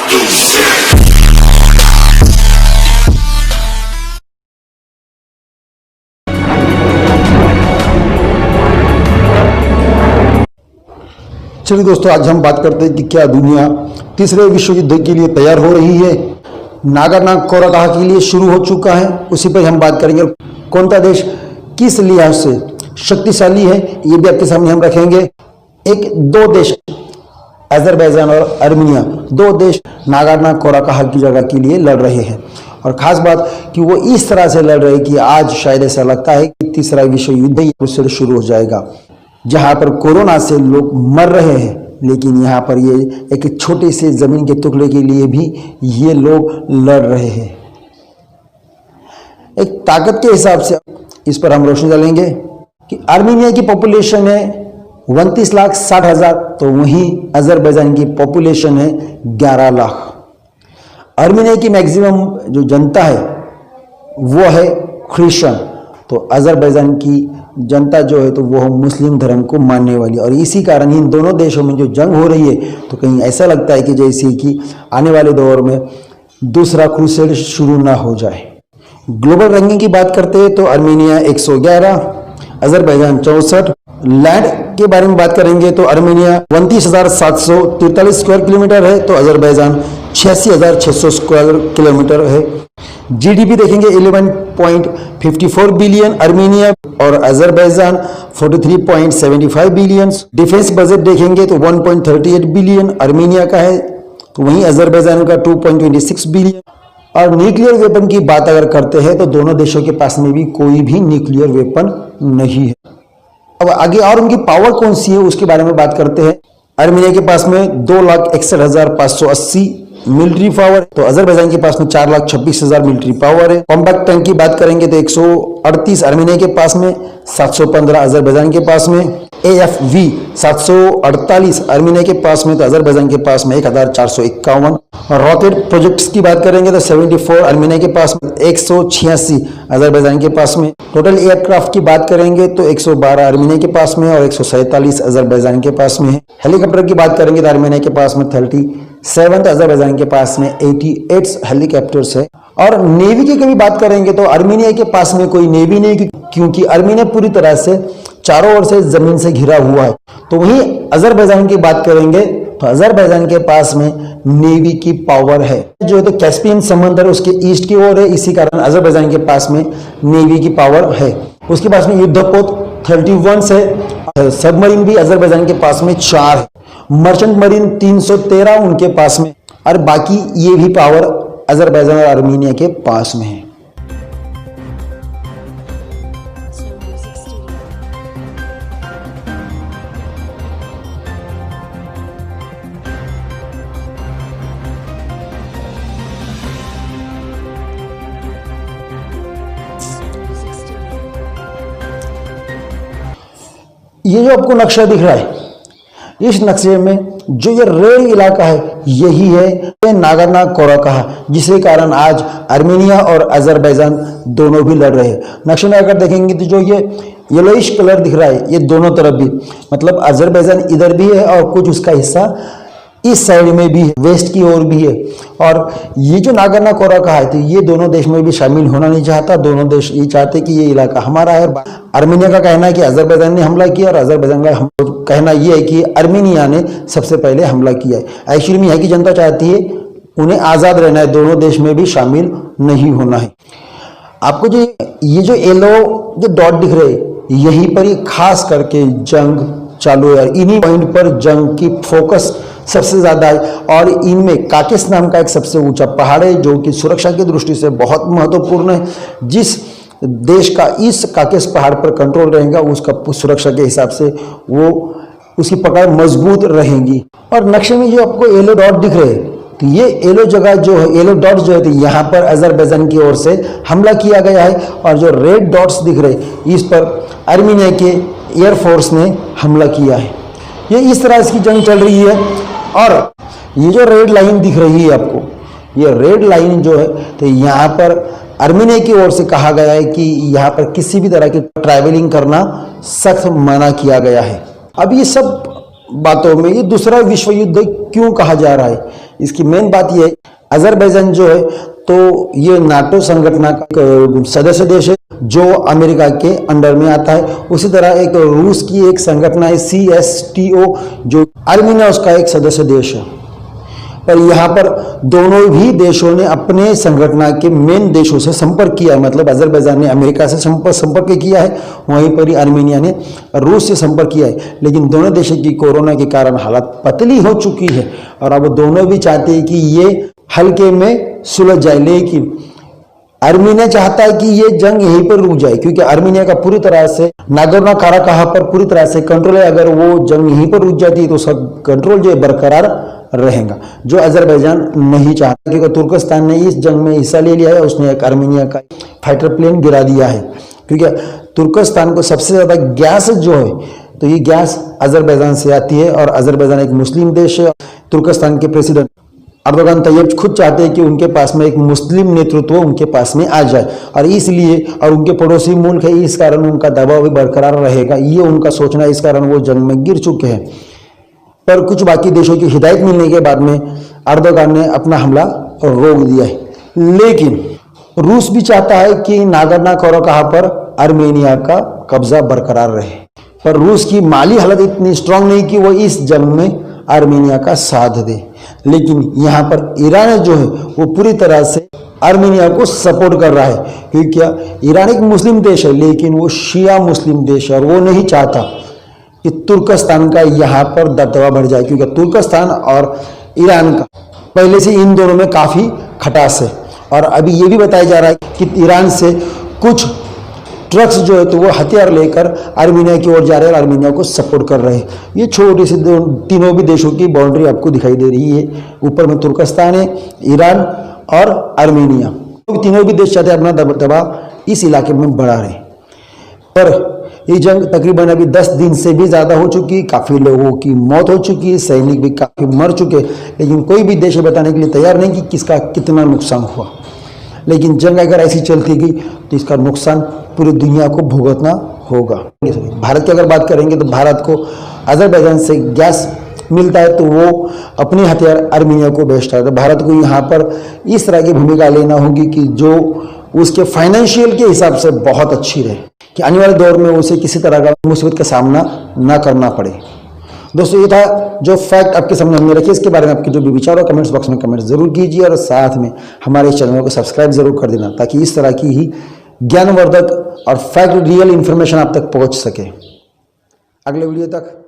चलिए दोस्तों, आज हम बात करते हैं कि क्या दुनिया तीसरे विश्व युद्ध के लिए तैयार हो रही है। नागोर्नो-कराबाख के लिए शुरू हो चुका है, उसी पर हम बात करेंगे। कौन सा देश किस लिहाज से शक्तिशाली है, ये भी आपके सामने हम रखेंगे। दो देश अजरबैजान और आर्मेनिया, दो देश नागोर्नो-कराबाख की जगह के लिए लड़ रहे हैं। और खास बात कि वो इस तरह से लड़ रहे हैं कि आज शायद ऐसा लगता है कि तीसरा विश्व युद्ध उससे शुरू हो जाएगा। जहां पर कोरोना से लोग मर रहे हैं, लेकिन यहाँ पर ये एक छोटे से जमीन के टुकड़े के लिए भी ये लोग लड़ रहे हैं। एक ताकत के हिसाब से इस पर हम रोशनी डालेंगे कि आर्मेनिया की पॉपुलेशन है 29,60,000, तो वहीं अजरबैजान की पॉपुलेशन है 11 लाख। आर्मेनिया की मैक्सिमम जो जनता है वो है क्रिश्चियन, तो अजरबैजान की जनता जो है तो वो मुस्लिम धर्म को मानने वाली। और इसी कारण इन दोनों देशों में जो जंग हो रही है, तो कहीं ऐसा लगता है कि जैसे कि आने वाले दौर में दूसरा क्रूसेड शुरू ना हो जाए। ग्लोबल रैंकिंग की बात करते हैं तो आर्मेनिया 111, अजरबैजान 64। लैंड के बारे में बात करेंगे तो आर्मेनिया 29,743 स्क्वायर किलोमीटर है, तो अजरबैजान 86,600 स्क्वायर किलोमीटर है। जीडीपी देखेंगे 11.54 बिलियन आर्मेनिया और अजरबैजान 43.75 बिलियन। डिफेंस बजट देखेंगे तो 1.38 बिलियन आर्मेनिया का है, तो वहीं अजरबैजान का 2.26 बिलियन। और न्यूक्लियर वेपन की बात अगर करते हैं तो दोनों देशों के पास में भी कोई भी न्यूक्लियर वेपन नहीं है। अब आगे और उनकी पावर कौन सी है उसके बारे में बात करते हैं। आर्मेनिया के पास में 2,61,580 मिलिट्री पावर, तो अजरबैजान के पास में 4,26,000 मिलिट्री पावर है। कॉम्पैक्ट टैंक की बात करेंगे तो 138 आर्मेनिया के पास में, 715 अजरबैजान के पास में। AFV 748 आर्मेनिया के पास में, तो अजरबैजान के पास में 1,451। और रॉकेट प्रोजेक्ट्स की बात करेंगे तो 74 आर्मेनिया के पास में, 186 अजरबैजान के पास में। टोटल एयरक्राफ्ट की बात करेंगे तो 112 आर्मेनिया के पास में और 147 अजरबैजान के पास में है। हेलीकॉप्टर की बात करेंगे तो आर्मेनिया के पास में 37, तो अजरबैजान के पास में 88 हेलीकॉप्टर्स है। और नेवी की कभी बात करेंगे तो आर्मेनिया के पास में कोई नेवी नहीं, क्योंकि आर्मेनिया पूरी तरह से चारों ओर से जमीन से घिरा हुआ है। तो वहीं अजरबैजान की बात करेंगे तो अजरबैजान के पास में नेवी की पावर है, जो है तो कैस्पियन समंदर उसके ईस्ट की ओर है, इसी कारण अजरबैजान के पास में नेवी की पावर है। उसके पास में युद्धपोत 31 है। सबमरीन भी अजरबैजान के पास में 4 है। मर्चेंट मरीन 313 उनके पास में, और बाकी ये भी पावर अजरबैजान और आर्मेनिया के पास में है। ये जो आपको नक्शा दिख रहा है, इस नक्शे में जो ये रेड इलाका है यही है नागोर्नो-कराबाख, जिसके कारण आज आर्मेनिया और अजरबैजान दोनों भी लड़ रहे हैं। नक्शे में अगर देखेंगे तो जो ये येलोइश कलर दिख रहा है, ये दोनों तरफ भी, मतलब अजरबैजान इधर भी है और कुछ उसका हिस्सा इस साइड में भी है, वेस्ट की ओर भी है। और ये जो नागोर्नो-कराबाख है, तो ये दोनों देश में भी शामिल होना नहीं चाहता। दोनों देश ये चाहते कि ये इलाका हमारा है। आर्मेनिया का कहना है कि अजरबैजान ने हमला किया, और अजरबैजान का कहना यह है कि आर्मेनिया ने सबसे पहले हमला किया है। एक्चुअली में यहाँ की जनता चाहती है उन्हें आज़ाद रहना है, दोनों देश में भी शामिल नहीं होना है। आपको जो ये जो येलो जो डॉट दिख रहे हैं, यहीं पर ही खास करके जंग चालू है। इन्हीं पॉइंट पर जंग की फोकस सबसे ज्यादा है। और इनमें काकेस नाम का एक सबसे ऊंचा पहाड़ है, जो कि सुरक्षा की दृष्टि से बहुत महत्वपूर्ण है। जिस देश का इस काकेस पहाड़ पर कंट्रोल रहेगा, उसका सुरक्षा के हिसाब से वो उसकी पकड़ मजबूत रहेगी। और नक्शे में जो आपको येलो डॉट दिख रहे हैं, तो ये येलो जगह जो है, येलो डॉट्स जो है, तो यहाँ पर अजरबैजान की ओर से हमला किया गया है। और जो रेड डॉट्स दिख रहे हैं, इस पर आर्मेनिया के एयरफोर्स ने हमला किया है। ये इस तरह इसकी जंग चल रही है। और ये जो रेड लाइन दिख रही है आपको, ये रेड लाइन जो है, तो यहाँ पर आर्मेनिया की ओर से कहा गया है कि यहाँ पर किसी भी तरह की ट्रैवलिंग करना सख्त मना किया गया है। अब ये सब बातों में ये दूसरा विश्व युद्ध क्यों कहा जा रहा है, इसकी मेन बात यह है, अजरबैजान जो है तो ये नाटो संगठन का सदस्य देश है जो अमेरिका के अंडर में आता है। उसी तरह एक रूस की एक संगठन है CSTO जो आर्मीनिया उसका एक सदस्य देश है। पर यहाँ पर दोनों भी देशों ने अपने संगठन के मेन देशों से संपर्क किया है, मतलब अजरबैजान ने अमेरिका से संपर्क किया है, वहीं पर ही आर्मेनिया ने रूस से संपर्क किया है। लेकिन दोनों देशों की कोरोना के कारण हालत पतली हो चुकी है और अब दोनों भी चाहते हैं कि ये हल्के में सुलझ जाए। लेकिन आर्मेनिया चाहता है कि ये जंग यहीं पर रुक जाए, क्योंकि आर्मेनिया का पूरी तरह से नागोर्नो काराबाख पर पूरी तरह से कंट्रोल है। अगर वो जंग यहीं पर रुक जाती है तो सब कंट्रोल जो है बरकरार रहेगा, जो अजरबैजान नहीं चाहता, क्योंकि तुर्कस्तान ने इस जंग में हिस्सा ले लिया है। उसने एक आर्मेनिया का फाइटर प्लेन गिरा दिया है, क्योंकि तुर्कस्तान को सबसे ज़्यादा गैस जो है तो ये गैस अजरबैजान से आती है और अजरबैजान एक मुस्लिम देश है। तुर्कस्तान के प्रेसिडेंट अर्दोगान तैयब खुद चाहते हैं कि उनके पास में एक मुस्लिम नेतृत्व उनके पास में आ जाए, और इसलिए और उनके पड़ोसी मुल्क है, इस कारण उनका दबाव भी बरकरार रहेगा, ये उनका सोचना है। इस कारण वो जंग में गिर चुके हैं। पर कुछ बाकी देशों की हिदायत मिलने के बाद में अर्दोगान ने अपना हमला रोक दिया है। लेकिन रूस भी चाहता है कि नागोर्नो काराबाख पर आर्मेनिया का कब्जा बरकरार रहे, पर रूस की माली हालत इतनी स्ट्रांग नहीं कि वो इस जंग में आर्मेनिया का साथ दे। लेकिन यहाँ पर ईरान जो है वो पूरी तरह से आर्मेनिया को सपोर्ट कर रहा है, क्योंकि ईरान एक मुस्लिम देश है लेकिन वो शिया मुस्लिम देश है और वो नहीं चाहता कि तुर्कस्तान का यहाँ पर दबदबा बढ़ जाए, क्योंकि तुर्कस्तान और ईरान का पहले से इन दोनों में काफ़ी खटास है। और अभी ये भी बताया जा रहा है कि ईरान से कुछ ट्रक्स जो है तो वो हथियार लेकर आर्मेनिया की ओर जा रहे हैं और आर्मेनिया को सपोर्ट कर रहे हैं। ये छोटी सी तीनों भी देशों की बाउंड्री आपको दिखाई दे रही है। ऊपर में तुर्कस्तान है, ईरान और आर्मेनिया, तीनों भी देश चाहते हैं अपना दबदबा इस इलाके में बढ़ा रहे। पर ये जंग तकरीबन अभी 10 दिन से भी ज़्यादा हो चुकी, काफ़ी लोगों की मौत हो चुकी है, सैनिक भी काफ़ी मर चुके, लेकिन कोई भी देश बताने के लिए तैयार नहीं कि किसका कितना नुकसान हुआ। लेकिन जंग अगर ऐसी चलती गई तो इसका नुकसान पूरी दुनिया को भुगतना होगा। भारत की अगर बात करेंगे तो भारत को अजरबैजान से गैस मिलता है तो वो अपने हथियार आर्मेनिया को बेचता है। तो भारत को यहाँ पर इस तरह की भूमिका लेना होगी कि जो उसके फाइनेंशियल के हिसाब से बहुत अच्छी रहे, कि आने वाले दौर में उसे किसी तरह का मुसीबत का सामना ना करना पड़े। दोस्तों ये था जो फैक्ट आपके सामने हमने रखे। इसके बारे में आपके जो भी विचार हो कमेंट्स बॉक्स में कमेंट जरूर कीजिए और साथ में हमारे चैनल को सब्सक्राइब जरूर कर देना, ताकि इस तरह की ही ज्ञानवर्धक और फैक्ट रियल इन्फॉर्मेशन आप तक पहुंच सके। अगले वीडियो तक